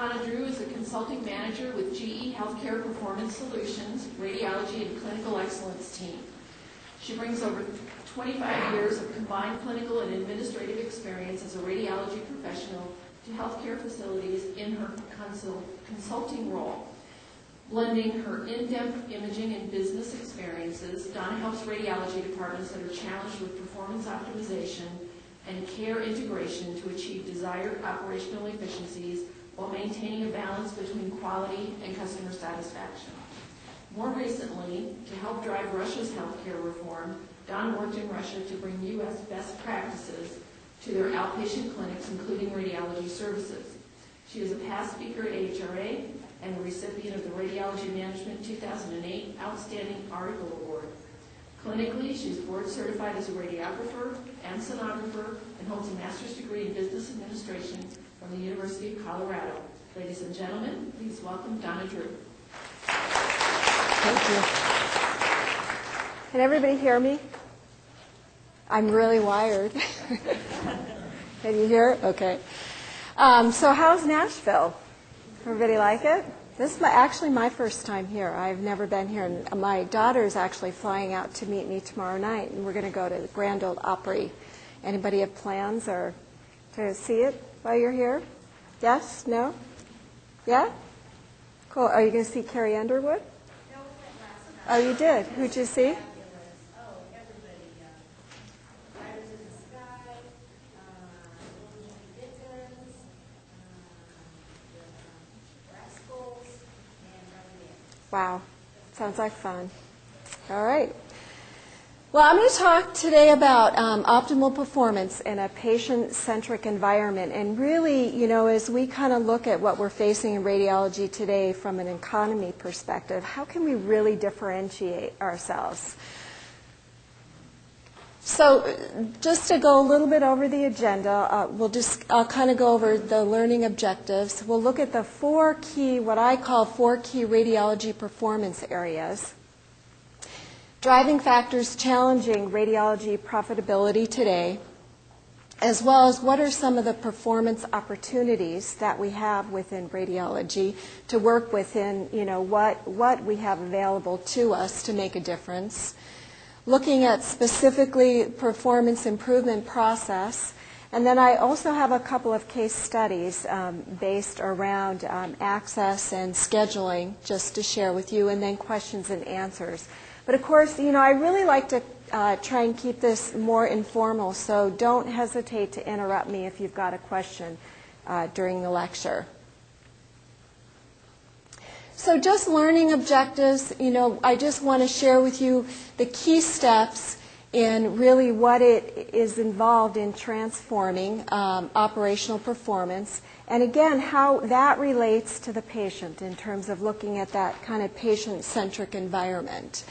Donna Drew is a consulting manager with GE Healthcare Performance Solutions, Radiology and Clinical Excellence team. She brings over 25 years of combined clinical and administrative experience as a radiology professional to healthcare facilities in her consulting role. Blending her in-depth imaging and business experiences, Donna helps radiology departments that are challenged with performance optimization and care integration to achieve desired operational efficiencies while maintaining a balance between quality and customer satisfaction. More recently, to help drive Russia's healthcare reform, Donna worked in Russia to bring U.S. best practices to their outpatient clinics, including radiology services. She is a past speaker at AHRA and a recipient of the Radiology Management 2008 Outstanding Article Award. Clinically, she's board certified as a radiographer and sonographer and holds a master's degree in business administration from the University of Colorado. Ladies and gentlemen, please welcome Donna Drew. Thank you. Can everybody hear me? I'm really wired. Can you hear it? Okay. So how's Nashville? Everybody like it? This is actually my first time here. I've never been here. And my daughter is actually flying out to meet me tomorrow night, and we're going to go to the Grand Ole Opry. Anybody have plans or to see it while you're here? Yes? No? Yeah? Cool. Are you going to see Carrie Underwood? No, we went last night. Oh, you did? Who'd you see? Oh, everybody. Fires in the Sky, Woodland Dickens, Rascals, and RDMS. Wow. Sounds like fun. All right. Well, I'm going to talk today about optimal performance in a patient-centric environment. And really, you know, as we kind of look at what we're facing in radiology today from an economy perspective, how can we really differentiate ourselves? So just to go a little bit over the agenda, I'll kind of go over the learning objectives. We'll look at the what I call four key radiology performance areas. Driving factors challenging radiology profitability today, as well as what are some of the performance opportunities that we have within radiology to work within, you know, what we have available to us to make a difference. Looking at specifically performance improvement process. And then I also have a couple of case studies based around access and scheduling just to share with you, and then questions and answers. But of course, you know, I really like to try and keep this more informal, so don't hesitate to interrupt me if you've got a question during the lecture. So just learning objectives, you know, I just want to share with you the key steps in really what it is involved in transforming operational performance, and again, how that relates to the patient in terms of looking at that kind of patient-centric environment.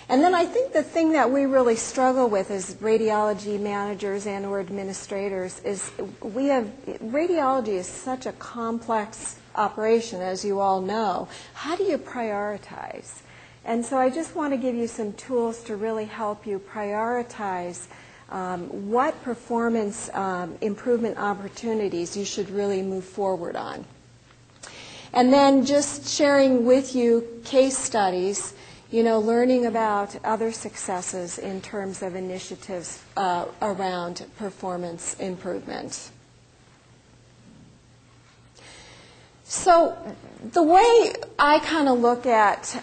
And then I think the thing that we really struggle with as radiology managers and or administrators is radiology is such a complex operation, as you all know. How do you prioritize? And so I just want to give you some tools to really help you prioritize what performance improvement opportunities you should really move forward on. And then just sharing with you case studies, you know, learning about other successes in terms of initiatives around performance improvement. So the way I kind of look at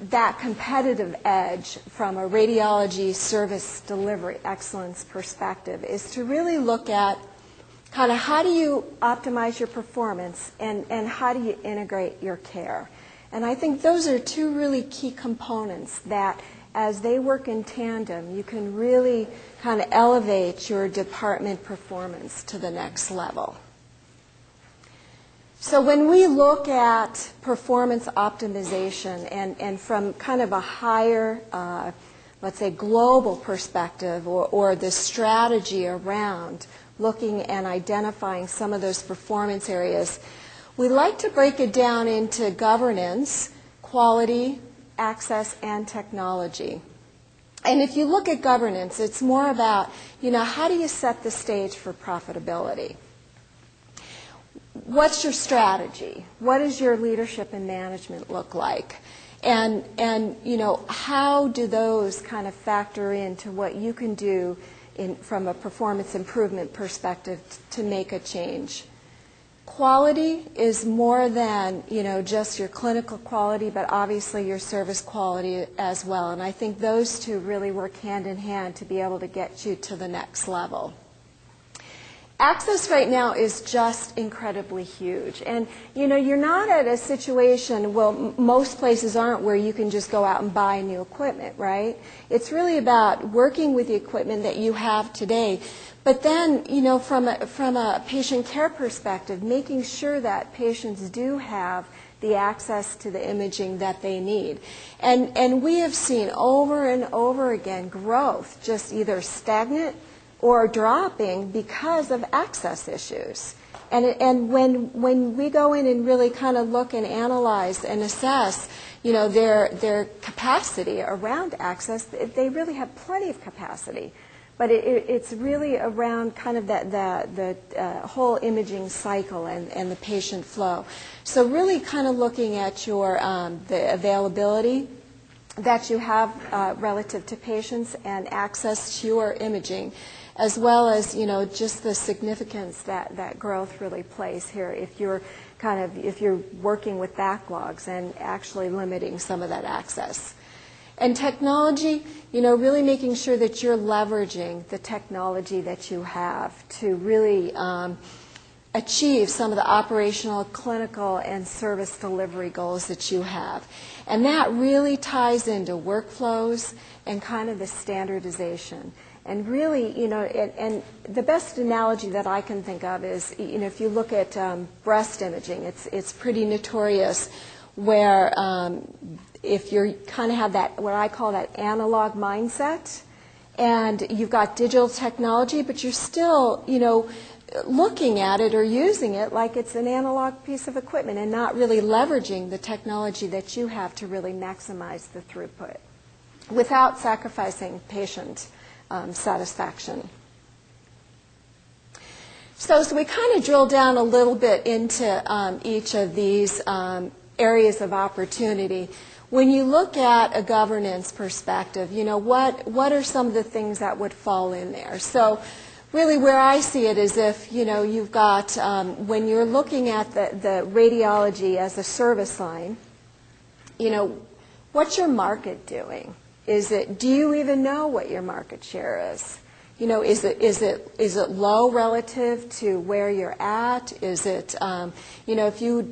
that competitive edge from a radiology service delivery excellence perspective is to really look at kind of how do you optimize your performance and how do you integrate your care. And I think those are two really key components that as they work in tandem, you can really kind of elevate your department performance to the next level. So when we look at performance optimization and from kind of a higher, let's say, global perspective or the strategy around looking and identifying some of those performance areas, we like to break it down into governance, quality, access, and technology. And if you look at governance, it's more about, you know, how do you set the stage for profitability? what's your strategy? What does your leadership and management look like? And how do those kind of factor into what you can do from a performance improvement perspective to make a change? Quality is more than, just your clinical quality, but obviously your service quality as well. And I think those two really work hand in hand to be able to get you to the next level. Access right now is just incredibly huge. And, you're not at a situation, well, most places aren't, where you can just go out and buy new equipment, right? It's really about working with the equipment that you have today. But then, from a patient care perspective, making sure that patients do have the access to the imaging that they need. And we have seen over and over again growth just either stagnant or dropping because of access issues. And when we go in and really kind of look and analyze and assess, their capacity around access, they really have plenty of capacity. But it's really around kind of the whole imaging cycle and the patient flow. So really kind of looking at your the availability that you have relative to patients and access to your imaging, as well as just the significance that growth really plays here if you're working with backlogs and actually limiting some of that access. And technology, really making sure that you're leveraging the technology that you have to really achieve some of the operational, clinical, and service delivery goals that you have. And that really ties into workflows and kind of the standardization. And really, and the best analogy that I can think of is, if you look at breast imaging, it's pretty notorious where if you kind of have that, what I call that analog mindset, and you've got digital technology, but you're still, looking at it or using it like it's an analog piece of equipment and not really leveraging the technology that you have to really maximize the throughput without sacrificing patient satisfaction. So we kind of drill down a little bit into each of these areas of opportunity. When you look at a governance perspective, what are some of the things that would fall in there? So really where I see it is if, you've got, when you're looking at the radiology as a service line, what's your market doing? Do you even know what your market share is? Is it low relative to where you're at? Is it, if you